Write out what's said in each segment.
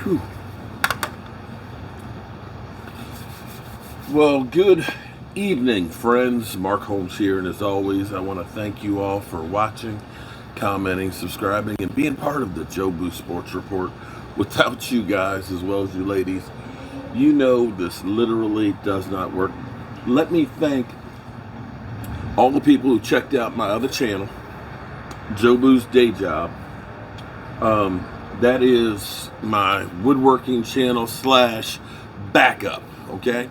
Whew. Well, good evening, friends. Mark Holmes here, and as always, I want to thank you all for watching, commenting, subscribing, and being part of the Joe Boo Sports Report. Without you guys, as well as you ladies, you know this literally does not work. Let me thank all the people who checked out my other channel, Joe Boo's Day Job. That is my woodworking channel / backup, okay?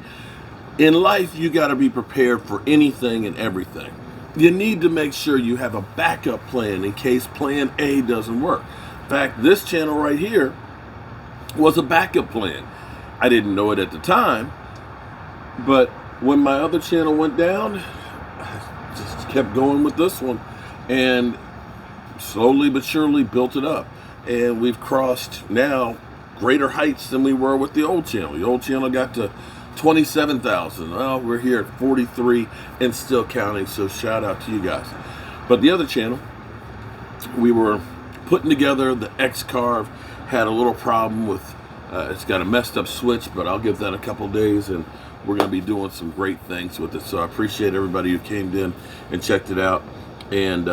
In life, you got to be prepared for anything and everything. You need to make sure you have a backup plan in case plan A doesn't work. In fact, this channel right here was a backup plan. I didn't know it at the time, but when my other channel went down, I just kept going with this one and slowly but surely built it up. And we've crossed now greater heights than we were with the old channel. The old channel got to 27,000. Well, we're here at 43 and still counting, so shout out to you guys. But the other channel, we were putting together the X-Carve, had a little problem with, it's got a messed up switch, but I'll give that a couple days and we're going to be doing some great things with it. So I appreciate everybody who came in and checked it out. And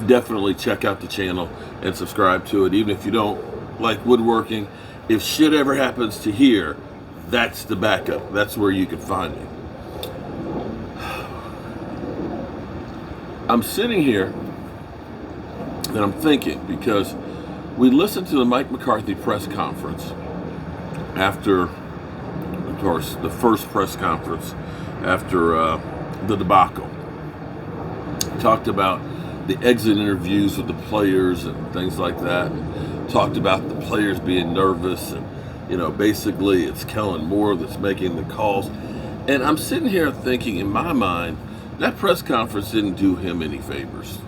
definitely check out the channel and subscribe to it. Even if you don't like woodworking, if shit ever happens to here, that's the backup. That's where you can find me. I'm sitting here and I'm thinking, because we listened to the Mike McCarthy press conference after, of course, the first press conference after the debacle. Talked about the exit interviews with the players and things like that. Talked about the players being nervous and, you know, basically it's Kellen Moore that's making the calls. And I'm sitting here thinking, in my mind, that press conference didn't do him any favors.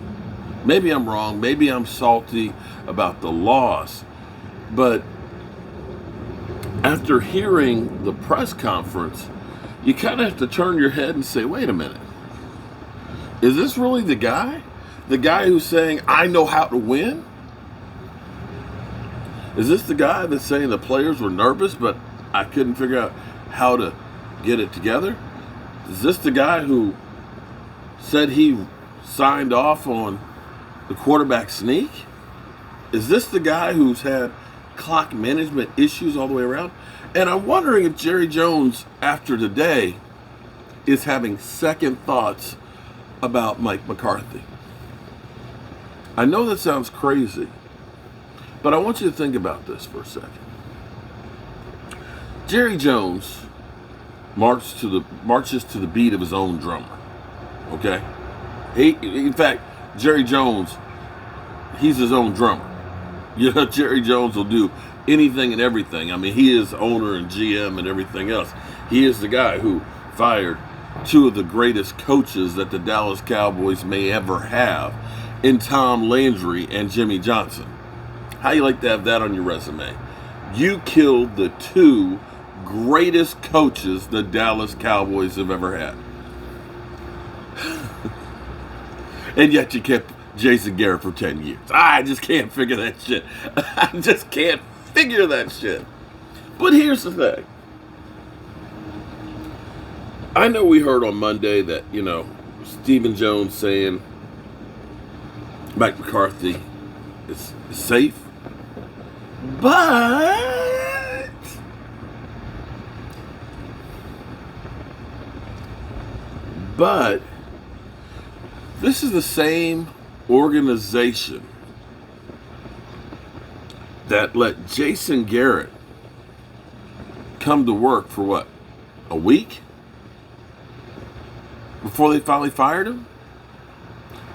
Maybe I'm wrong. Maybe I'm salty about the loss. But after hearing the press conference, you kind of have to turn your head and say, wait a minute. Is this really the guy? The guy who's saying, I know how to win? Is this the guy that's saying the players were nervous, but I couldn't figure out how to get it together? Is this the guy who said he signed off on the quarterback sneak? Is this the guy who's had clock management issues all the way around? And I'm wondering if Jerry Jones, after today, is having second thoughts about Mike McCarthy. I know that sounds crazy, but I want you to think about this for a second. Jerry Jones marches to the beat of his own drummer. Okay? In fact, Jerry Jones, he's his own drummer. You know, Jerry Jones will do anything and everything. I mean, he is owner and GM and everything else. He is the guy who fired two of the greatest coaches that the Dallas Cowboys may ever have, in Tom Landry and Jimmy Johnson. How you like to have that on your resume? You killed the two greatest coaches the Dallas Cowboys have ever had. And yet you kept Jason Garrett for 10 years. I just can't figure that shit. I just can't figure that shit. But here's the thing. I know we heard on Monday that, you know, Stephen Jones saying Mike McCarthy is safe. But this is the same organization that let Jason Garrett come to work for what, a week before they finally fired him?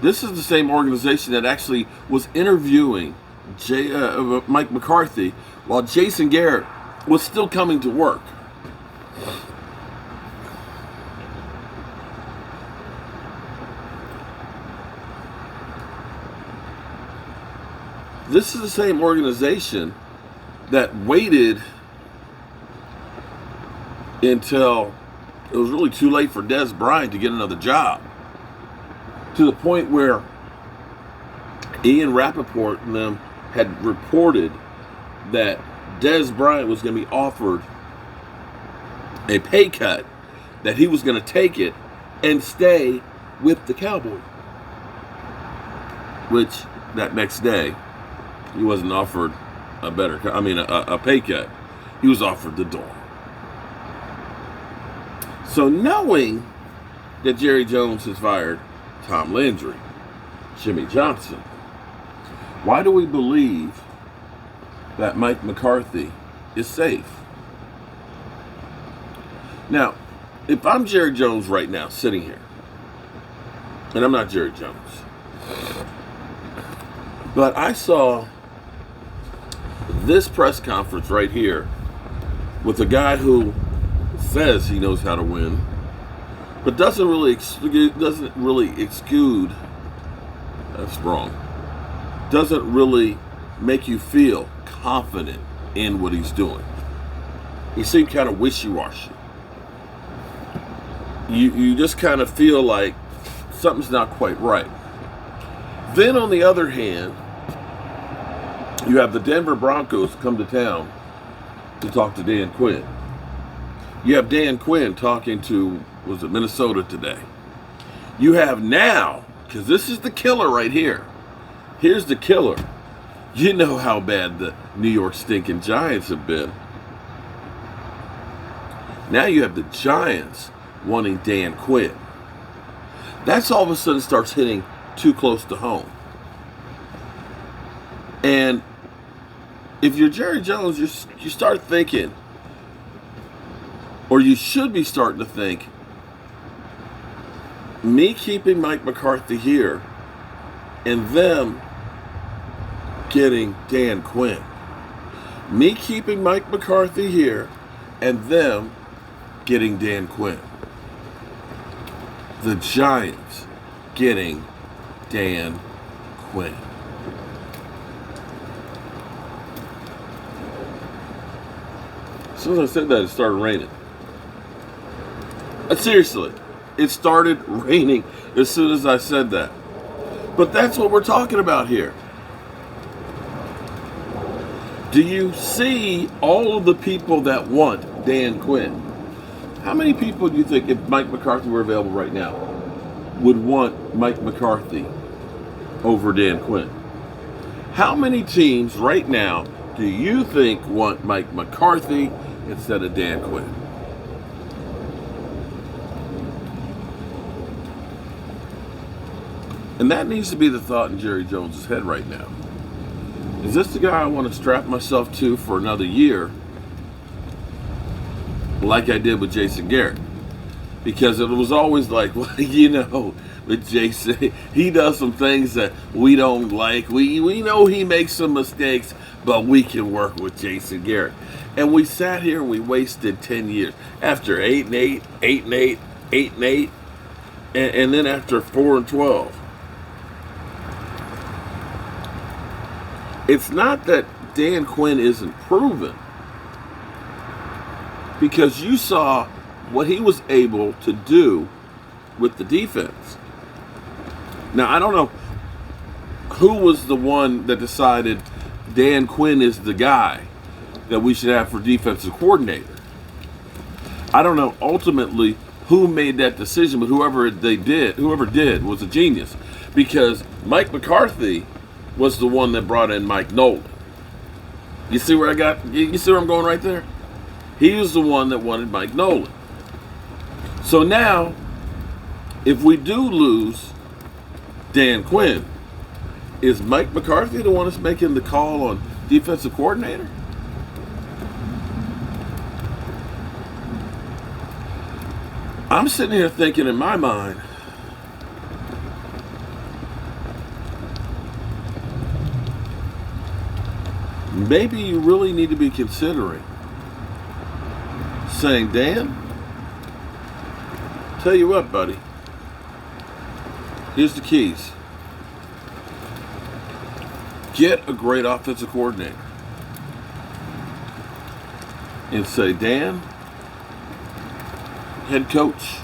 This is the same organization that actually was interviewing Mike McCarthy while Jason Garrett was still coming to work. This is the same organization that waited until it was really too late for Des Bryant to get another job, to the point where Ian Rappaport and them had reported that Dez Bryant was going to be offered a pay cut, that he was going to take it and stay with the Cowboys. Which, that next day, he wasn't offered a pay cut. He was offered the door. So knowing that Jerry Jones has fired Tom Landry, Jimmy Johnson, why do we believe that Mike McCarthy is safe? Now, if I'm Jerry Jones right now, sitting here, and I'm not Jerry Jones, but I saw this press conference right here with a guy who says he knows how to win, but doesn't really exude. That's wrong. Doesn't really make you feel confident in what he's doing. He seemed kind of wishy-washy. You just kind of feel like something's not quite right. Then on the other hand, you have the Denver Broncos come to town to talk to Dan Quinn. You have Dan Quinn talking to, was it Minnesota today? You have now, because this is the killer right here. Here's the killer. You know how bad the New York stinking Giants have been. Now you have the Giants wanting Dan Quinn. That's all of a sudden starts hitting too close to home. And if you're Jerry Jones, you start thinking, or you should be starting to think, me keeping Mike McCarthy here and them getting Dan Quinn. Me keeping Mike McCarthy here and them getting Dan Quinn. The Giants getting Dan Quinn. As soon as I said that, it started raining. Seriously, it started raining as soon as I said that. But that's what we're talking about here. Do you see all of the people that want Dan Quinn? How many people do you think, if Mike McCarthy were available right now, would want Mike McCarthy over Dan Quinn? How many teams right now do you think want Mike McCarthy instead of Dan Quinn? And that needs to be the thought in Jerry Jones' head right now. Is this the guy I want to strap myself to for another year, like I did with Jason Garrett? Because it was always like, well, with Jason, he does some things that we don't like. We know he makes some mistakes, but we can work with Jason Garrett. And we sat here and we wasted 10 years. After 8-8, 8-8, 8-8, and then after 4-12. It's not that Dan Quinn isn't proven, because you saw what he was able to do with the defense. Now, I don't know who was the one that decided Dan Quinn is the guy that we should have for defensive coordinator. I don't know ultimately who made that decision, but whoever did was a genius, because Mike McCarthy was the one that brought in Mike Nolan. You see where you see where I'm going right there? He was the one that wanted Mike Nolan. So now, if we do lose Dan Quinn, is Mike McCarthy the one that's making the call on defensive coordinator? I'm sitting here thinking in my mind, maybe you really need to be considering saying, Dan, tell you what, buddy, here's the keys. Get a great offensive coordinator. And say, Dan, head coach,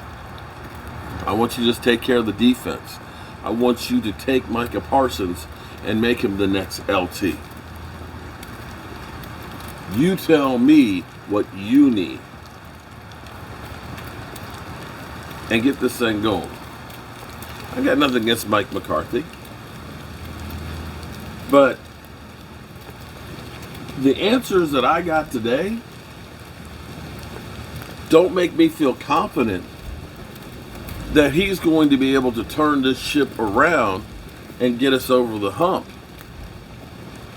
I want you to just take care of the defense. I want you to take Micah Parsons and make him the next LT. You tell me what you need and get this thing going. I got nothing against Mike McCarthy, but the answers that I got today don't make me feel confident that he's going to be able to turn this ship around and get us over the hump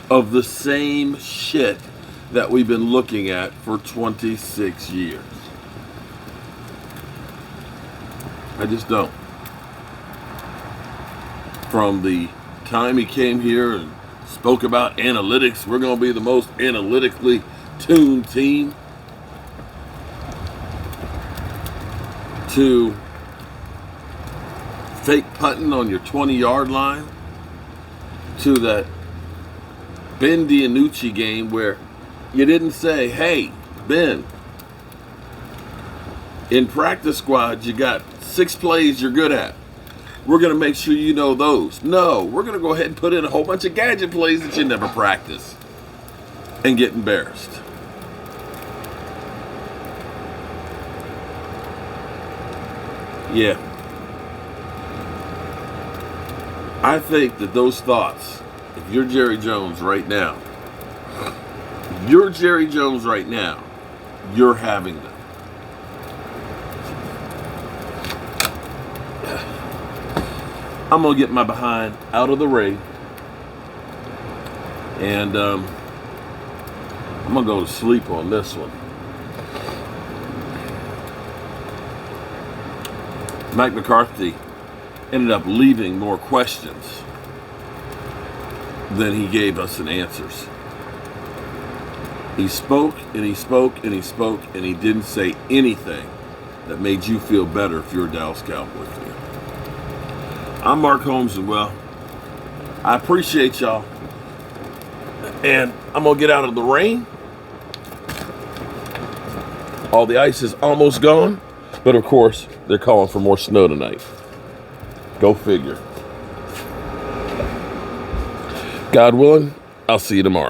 of the same shit that we've been looking at for 26 years. I just don't. From the time he came here and spoke about analytics, we're going to be the most analytically tuned team, to fake punting on your 20-yard line, to that Ben DiNucci game where you didn't say, hey, Ben, in practice squad, you got 6 plays you're good at. We're going to make sure you know those. No, we're going to go ahead and put in a whole bunch of gadget plays that you never practice and get embarrassed. Yeah. I think that those thoughts, if you're Jerry Jones right now, you're having them. I'm going to get my behind out of the ring, and I'm going to go to sleep on this one. Mike McCarthy ended up leaving more questions than he gave us in answers. He spoke and he spoke and he spoke, and he didn't say anything that made you feel better if you're a Dallas Cowboys fan. I'm Mark Holmes, and well, I appreciate y'all. And I'm going to get out of the rain. All the ice is almost gone, but of course, they're calling for more snow tonight. Go figure. God willing, I'll see you tomorrow.